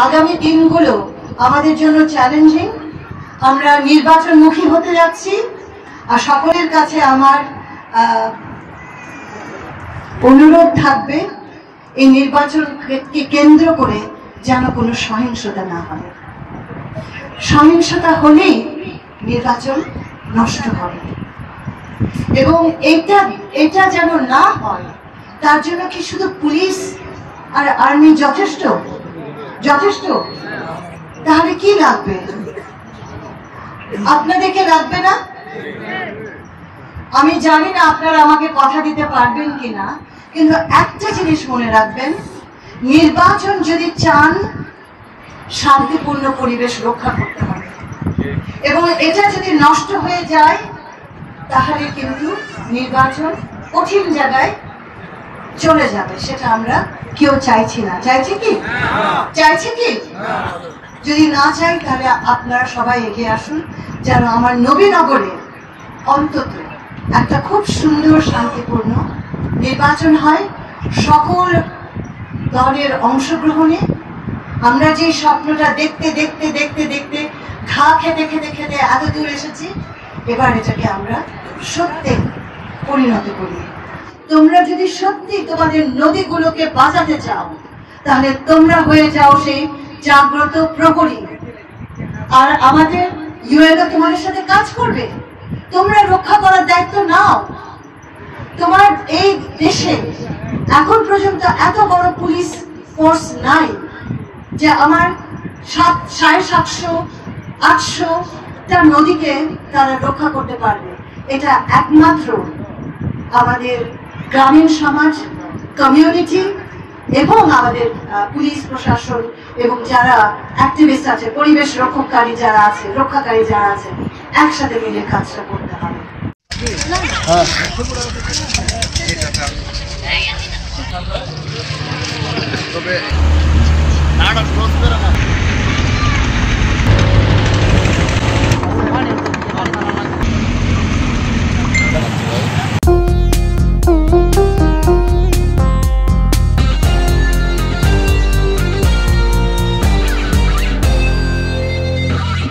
আগামী দিনগুলো আমাদের জন্য চ্যালেঞ্জিং। আমরা নির্বাচনমুখী হতে যাচ্ছি, আর সকলের কাছে আমার অনুরোধ থাকবে এই নির্বাচনকে কেন্দ্র করে যেন কোনো সহিংসতা না হয়। সহিংসতা হলেই নির্বাচন নষ্ট হবে, এবং এটা যেন না হয় তার জন্য কি শুধু পুলিশ আর আর্মি যথেষ্ট? তাহলে কি লাগবে? আপনাদেরকে লাগবে না? আমি জানি না আপনারা আমাকে কথা দিতে পারবেন কিনা, কিন্তু একটা জিনিস মনে রাখবেন, নির্বাচন যদি চান শান্তিপূর্ণ পরিবেশ রক্ষা করতে হবে, এবং এটা যদি নষ্ট হয়ে যায় তাহলে কিন্তু নির্বাচন কঠিন জায়গায় চলে যাবে। সেটা আমরা কেউ চাইছি না। চাইছি কি? যদি না চাই তাহলে আপনারা সবাই এগিয়ে আসুন, যেন আমার নবীনগরে অন্তত একটা খুব সুন্দর শান্তিপূর্ণ নির্বাচন হয়, সকল দলের অংশগ্রহণে। আমরা যে স্বপ্নটা দেখতে ঘা খেতে এত দূর এসেছি, এবার এটাকে আমরা সত্যি পরিণত করি। তোমরা যদি সত্যি তোমাদের নদীগুলোকে বাঁচাতে চাও, তাহলে তোমরা হয়ে যাও সেই জাগ্রত প্রহরী, আর আমাদের ইউএনও তোমাদের সাথে কাজ করবে। তোমরা রক্ষা করার দায়িত্ব নাও। তোমার এই দেশে এখন পর্যন্ত এত বড় পুলিশ ফোর্স নাই যে আমার 750-800টা নদীকে তারা রক্ষা করতে পারবে। এটা একমাত্র আমাদের গ্রামীণ সমাজ, কমিউনিটি এবং আমাদের পুলিশ প্রশাসন এবং যারা অ্যাক্টিভিস্ট আছে, পরিবেশ রক্ষাকারী যারা আছে, একসাথে মিলে কাজটা করতে হবে। তবে